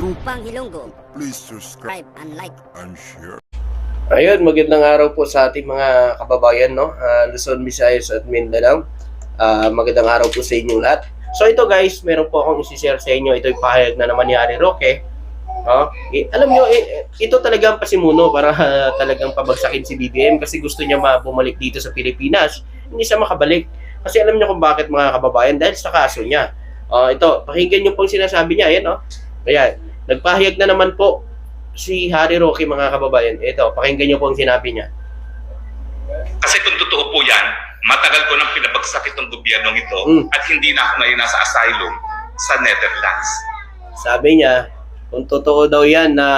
Kumpang Hilonggo. Please subscribe Subscribe and like. and share. Ayun, magandang araw po sa ating mga kababayan, no? Luzon, Visayas at Mindanao. Magandang araw po sa inyong lahat. So ito guys, meron po akong isi-share sa inyo. Ito yung pahayag na naman ni Harry Roque. Alam nyo, ito talagang pasimuno para talagang pabagsakin si BBM kasi gusto niya bumalik dito sa Pilipinas. Hindi siya makabalik. Kasi alam niyo kung bakit, mga kababayan, dahil sa kaso niya. Ito, pakinggan niyo pong sinasabi niya. Ayan, Ayan, nagpahayag na naman po si Harry Roque, mga kababayan. Ito, pakinggan niyo po ang sinabi niya. Kasi kung totoo po yan, matagal ko nang pinabagsak itong gobyernong ito at hindi na ako ngayon nasa asylum sa Netherlands. Sabi niya, kung totoo daw yan na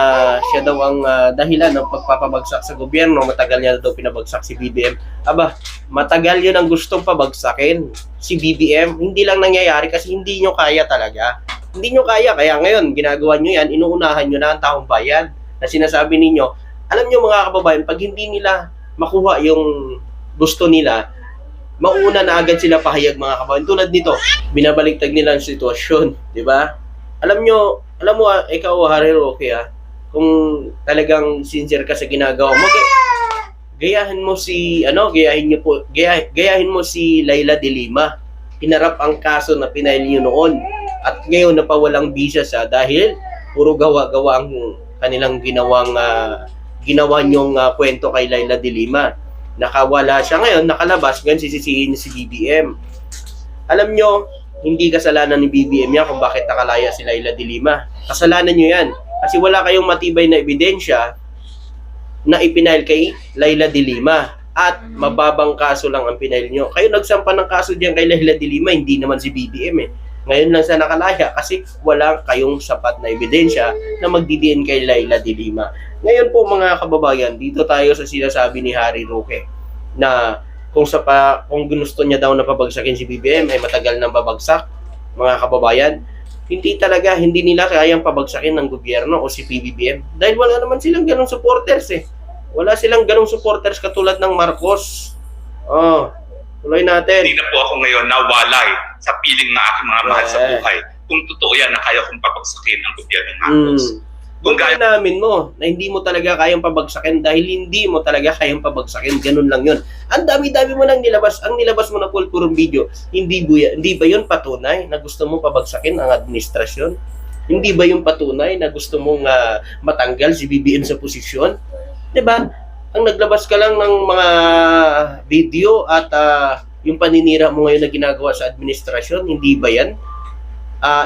siya daw ang dahilan ng pagpapabagsak sa gobyerno, matagal niya daw pinabagsak si BBM. Aba, matagal yun ang gustong pabagsakin si BBM. Hindi lang nangyayari kasi hindi nyo kaya talaga. Hindi nyo kaya, kaya ngayon, ginagawa nyo yan, inuunahan nyo na ang taong bayan na sinasabi ninyo. Alam nyo mga kababayan, pag hindi nila makuha yung gusto nila, mauna na agad sila pahayag, mga kababayan. Tulad nito, binabaliktad nila ang sitwasyon, di ba? Alam mo, ikaw, Harry Roque, kung talagang sincere ka sa ginagawa mo, gayahin mo si Leila de Lima. Hinarap ang kaso na pinail niyo noon. At ngayon napawalang bisa siya dahil puro gawa-gawa ang kanilang ginawa niyong kwento kay Leila de Lima. Nakawala siya ngayon, nakalabas, ngayon sisisihin niya si BBM. Alam nyo, hindi kasalanan ni BBM yan kung bakit nakalaya si Leila de Lima. Kasalanan nyo yan. Kasi wala kayong matibay na ebidensya na ipinail kay Leila de Lima. At mababang kaso lang ang pinail nyo. Kayo nagsampa ng kaso diyan kay Leila de Lima, hindi naman si BBM . Ngayon lang siya nakalaya kasi wala kayong sapat na ebidensya na magdidiin kay Leila de Lima. Ngayon po mga kababayan, dito tayo sa sinasabi ni Harry Roque na kung gusto niya daw na pabagsakin si BBM ay matagal nang babagsak, mga kababayan. Hindi nila kayang pabagsakin ng gobyerno o si PBBM dahil wala naman silang ganong supporters . Wala silang ganong supporters katulad ng Marcos. Tuloy natin. Hindi na po ako ngayon nawalay sa piling na aking mga mahal sa buhay. Kung totoo yan na kaya kong pabagsakin ang gobyernong Marcos. Kung kaya namin mo na hindi mo talaga kayang pabagsakin dahil hindi mo talaga kayang pabagsakin, ganun lang yun. Ang dami-dami mo nang nilabas. Ang nilabas mo na purong video, hindi ba yun patunay na gusto mong pabagsakin ang administrasyon? Hindi ba yung patunay na gusto mong matanggal si BBM sa posisyon? Diba? Ang naglabas ka lang ng mga video at yung paninira mo ngayon na ginagawa sa administrasyon, hindi ba yan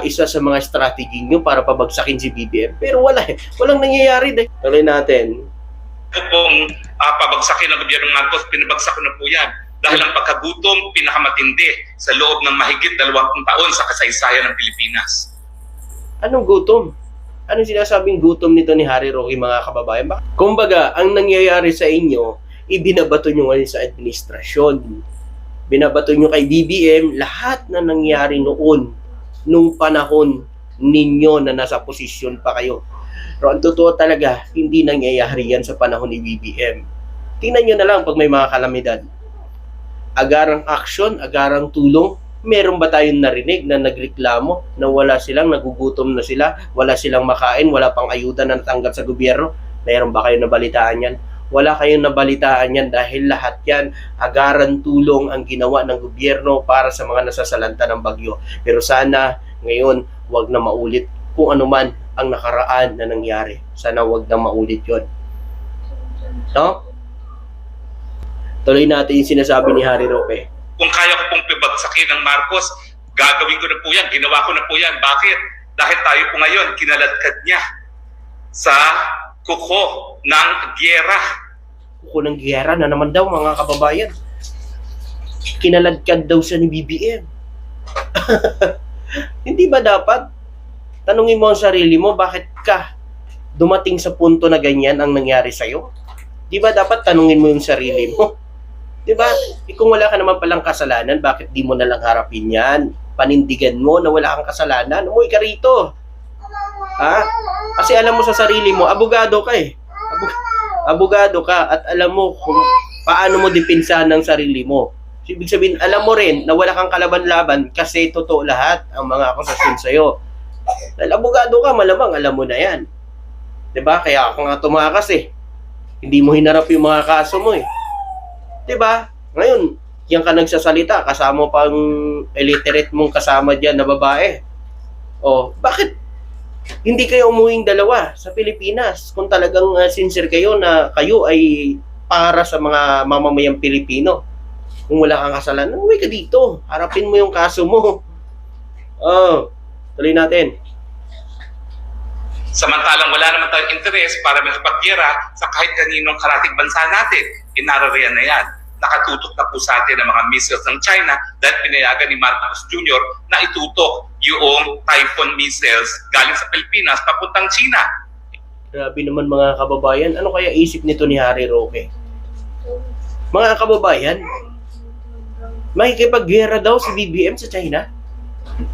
isa sa mga strategy nyo para pabagsakin si BBM? Pero walang nangyayari dahil. Tuloy natin. Kung pabagsakin ang gobyernong Marcos, pinabagsak ko na po yan. Dahil ang pagkagutom, pinakamatindi sa loob ng mahigit 20 taon sa kasaysayan ng Pilipinas. Anong gutom? Anong sinasabing gutom nito ni Harry Roque, mga kababayan? Kumbaga, ang nangyayari sa inyo, ibinabato nyo ngayon sa administrasyon. Binabato nyo kay BBM lahat na nangyari noon, nung panahon ninyo na nasa posisyon pa kayo. Pero ang totoo talaga, hindi nangyayari yan sa panahon ni BBM. Tingnan nyo na lang pag may mga kalamidad. Agarang aksyon, agarang tulong. Meron ba tayong narinig na nagreklamo na wala silang, nagugutom na sila, wala silang makain, wala pang ayuda na natanggap sa gobyerno? Meron ba kayong nabalitaan yan? Wala kayong nabalitaan yan dahil lahat yan, agaran tulong ang ginawa ng gobyerno para sa mga nasasalanta ng bagyo. Pero sana ngayon, wag na maulit kung ano man ang nakaraan na nangyari. Sana wag na maulit yon. No? Tuloy natin yung sinasabi ni Harry Roque. Kung kaya ko pong pabagsakin ng Marcos, gagawin ko na po yan, ginawa ko na po yan. Bakit? Dahil tayo po ngayon, kinaladkad niya sa kuko ng giyera. Kuko ng giyera na naman daw, mga kababayan. Kinaladkad daw siya ni BBM. Hindi ba dapat? Tanungin mo ang sarili mo, bakit ka dumating sa punto na ganyan ang nangyari sa'yo? Di ba dapat tanungin mo yung sarili mo? Diba? Kung wala ka naman palang kasalanan, bakit di mo nalang harapin yan? Panindigan mo na wala kang kasalanan. Umuwi ka rito. Kasi alam mo sa sarili mo, abogado ka . Abogado ka at alam mo kung paano mo dipinsahan ng sarili mo. So, ibig sabihin, alam mo rin na wala kang kalaban-laban kasi totoo lahat ang mga akusasyon sa'yo. Dahil abogado ka, malamang alam mo na yan. 'Di ba? Kaya ako nga tumakas eh. Hindi mo hinarap yung mga kaso mo eh. 'Di ba? Ngayon, yan ka nagsasalita, kasama pang illiterate mong kasama diyan na babae. Oh, bakit hindi kayo umuwing dalawa sa Pilipinas kung talagang sincere kayo na kayo ay para sa mga mamamayang Pilipino? Kung wala kang kasalanan, umuwi ka dito. Harapin mo yung kaso mo. Oh, tuloy natin. Samantalang wala naman tayong interes para makipaggera sa kahit kaninong karating bansa natin. Inarariyan na yan. Nakatutok na po sa atin ang mga missiles ng China dahil pinayagan ni Marcos Jr. na itutok yung Typhoon missiles galing sa Pilipinas papuntang China. Grabe naman mga kababayan. Ano kaya isip nito ni Harry Roque? Mga kababayan, makikipaggera daw si BBM sa China?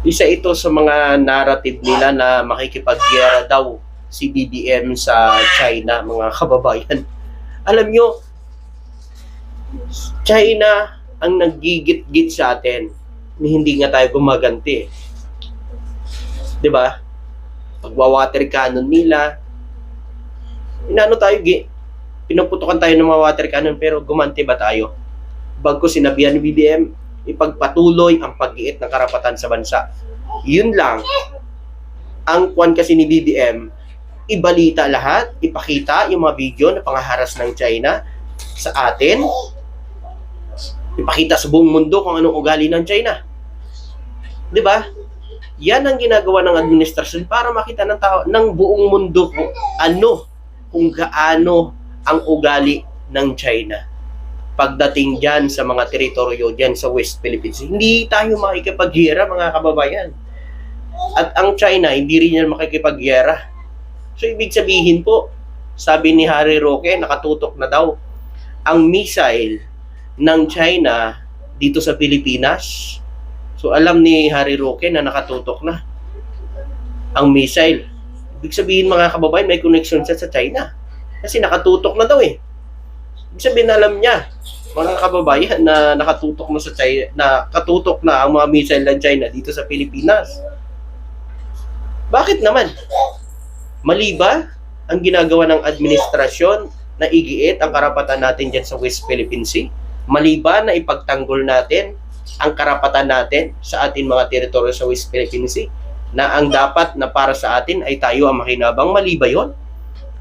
Isa ito sa mga narrative nila na makikipaggera daw si BBM sa China, mga kababayan. Alam nyo, China ang naggigit-git sa atin ni hindi nga tayo gumaganti. 'Di ba? Pagwa-water cannon nila, pinuputukan tayo ng mga water cannon pero gumanti ba tayo? Bago sinabihan ni BBM, ipagpatuloy ang pag-iit ng karapatan sa bansa. Yun lang. Ang kwan kasi ni BBM, ibalita lahat, ipakita yung mga video na pangaharas ng China sa atin, ipakita sa buong mundo kung anong ugali ng China. 'Di ba? Yan ang ginagawa ng administrasyon para makita ng tao, ng buong mundo kung gaano ang ugali ng China. Pagdating dyan sa mga teritoryo dyan sa West Philippines, hindi tayo makikipaghira, mga kababayan. At ang China, hindi rin yan makikipaghira. So, ibig sabihin po, sabi ni Harry Roque, nakatutok na daw ang missile ng China dito sa Pilipinas. So, alam ni Harry Roque na nakatutok na ang missile. Ibig sabihin, mga kababayan, may connection siya sa China. Kasi nakatutok na daw eh. Ibig sabihin, alam niya, mga kababayan, na nakatutok na sa China, nakatutok na ang mga missile ng China dito sa Pilipinas. Bakit naman? Mali ba ang ginagawa ng administrasyon na igiit ang karapatan natin dyan sa West Philippine Sea? Mali ba na ipagtanggol natin ang karapatan natin sa ating mga teritoryo sa West Philippine Sea? Na ang dapat na para sa atin ay tayo ang makinabang? Mali ba yun?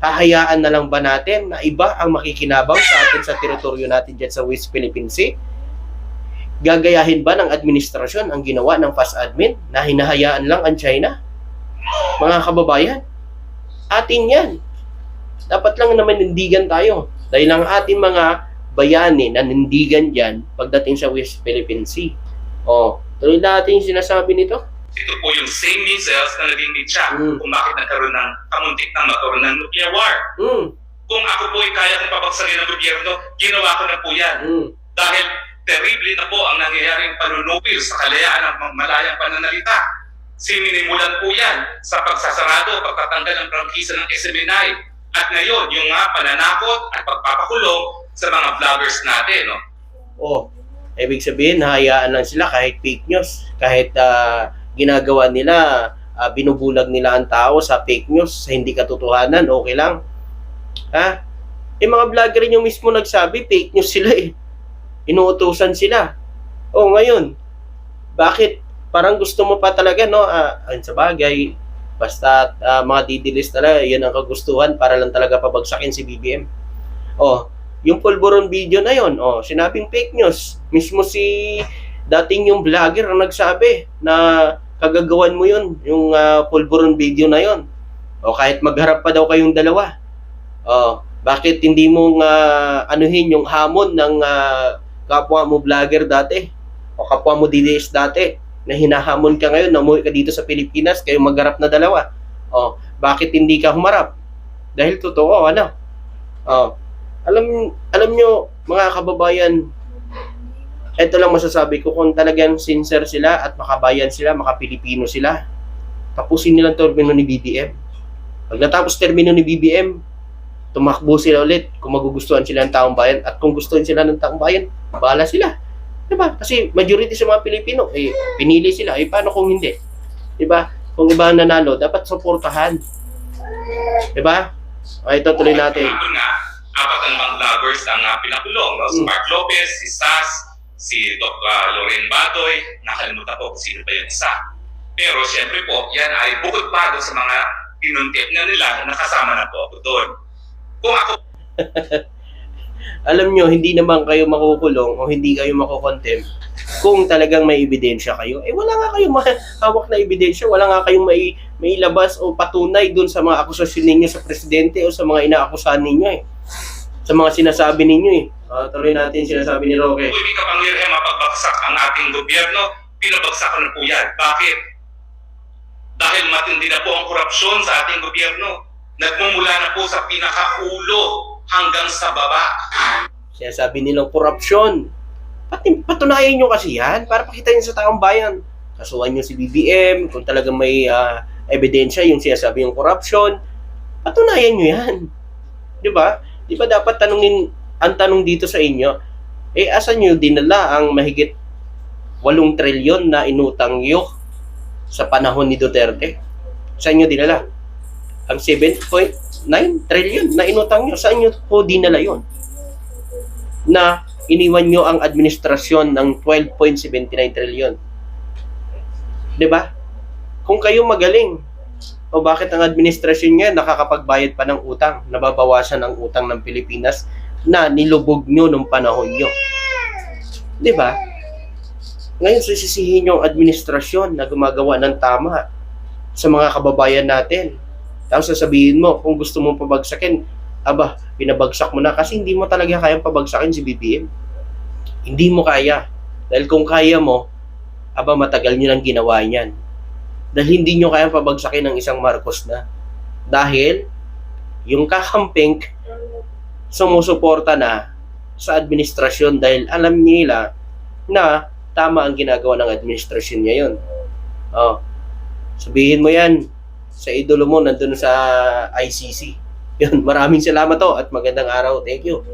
Hahayaan na lang ba natin na iba ang makikinabang sa atin sa teritoryo natin dyan sa West Philippine Sea? Gagayahin ba ng administrasyon ang ginawa ng FAST-admin na hinahayaan lang ang China? Mga kababayan, atin yan. Dapat lang na manindigan tayo. Dahil ang ating mga bayani na nindigan dyan pagdating sa West Philippine Sea. O, tuloy natin yung sinasabi nito. Ito po yung same missiles na naging itcha kung bakit nagkaroon ng kamuntik na magkaroon ng nuclear war. Kung ako po ay kaya kong papagsagin ng gobyerno, ginawa ko na po yan. Dahil terrible na po ang nangyayaring panunupil sa kalayaan ng malayang pananalita. Sininimulan po yan sa pagsasarado, pagtatanggal ng prangkisa ng SMNI. At ngayon, yung pananakot at pagpapakulong sa mga vloggers natin. No? Ibig sabihin, hayaan lang sila kahit fake news, kahit ginagawa nila, binubulag nila ang tao sa fake news, sa hindi katotohanan, okay lang. Ha? Mga vlogger yung mismo nagsabi, fake news sila eh. Inuutusan sila. Ngayon, bakit? Parang gusto mo pa talaga, no? Ayun sa bagay, basta mga didilis talaga, yun ang kagustuhan para lang talaga pabagsakin si BBM. Yung pulburon video na yun, sinabing fake news. Mismo si dating yung vlogger ang nagsabi na kagagawan mo yun, yung pulburon video na yun. Kahit magharap pa daw kayong dalawa. Bakit hindi mo anuhin yung hamon ng kapwa mo vlogger dati? O kapwa mo DDS dati? Na hinahamon ka ngayon na umuwi ka dito sa Pilipinas, kayo magharap na dalawa. Bakit hindi ka humarap? Dahil totoo, ano? Alam nyo, mga kababayan, ito lang masasabi ko, kung talagang sincere sila at makabayan sila, makapilipino sila, tapusin nilang termino ni BBM. Pag natapos termino ni BBM, tumakbo sila ulit kung magugustuhan sila ng taong bayan, at kung gustuhan sila ng taong bayan, bahala sila. Diba? Kasi majority sa mga Pilipino, pinili sila. Paano kung hindi? Diba? Kung iba ang nanalo, dapat suportahan. Diba? Okay, ito tuloy natin. Kahapon nga, 4 namang vloggers ang pinakulong. No? Si Mark Lopez, si Sas, si Dr. Loren Badoy, nakalimutan ko kung sino pa yung isa. Pero syempre po, yan ay bukod pa doon sa mga tinuntit na nila na nakasama na po ako doon. Kung ako Alam nyo, hindi naman kayo makukulong o hindi kayo makukontem kung talagang may ebidensya kayo. Eh wala nga kayong hawak na ebidensya, wala nga kayong mailabas o patunay dun sa mga akusasyon ninyo sa presidente o sa mga inaakusahan ninyo eh. Sa mga sinasabi ninyo eh. Tuloy natin sinasabi ni Roque. kung hindi kapangyarihan mapagbagsak ang ating gobyerno, pinabagsak ko na po yan. Bakit? Dahil matindi na po ang korupsyon sa ating gobyerno. Nagmumula na po sa pinakaulo hanggang sa baba. Sinasabi nilang korupsyon. Patunayan nyo kasi yan para pakita nyo sa taong bayan. Kasuhan nyo si BBM, kung talagang may ebidensya yung sinasabi yung korupsyon, patunayan nyo yan. Di ba? Di ba dapat ang tanong dito sa inyo, eh asan nyo dinala ang mahigit 8 trilyon na inutang nyo sa panahon ni Duterte? Saan nyo dinala? Ang 7.9 trilyon na inutang nyo, saan nyo po dinala yon? Na iniwan nyo ang administrasyon ng 12.79 trilyon. Diba? Kung kayo magaling, o bakit ang administrasyon niya nakakapagbayad pa ng utang, nababawasan ang utang ng Pilipinas na nilubog nyo nung panahon nyo. Diba? Ngayon, sisisihin yung administrasyon na gumagawa ng tama sa mga kababayan natin. Tapos sasabihin mo, kung gusto mong pabagsakin, pinabagsak mo na kasi hindi mo talaga kayang pabagsakin si BBM. Hindi mo kaya. Dahil kung kaya mo, matagal nyo nang ginawa niyan. Dahil hindi nyo kayang pabagsakin ng isang Marcos na. Dahil, yung kakamping, sumusuporta na sa administrasyon dahil alam nila na tama ang ginagawa ng administrasyon niya yun. Sabihin mo yan sa idolo mo nandun sa ICC. Yun, maraming salamat at magandang araw. Thank you.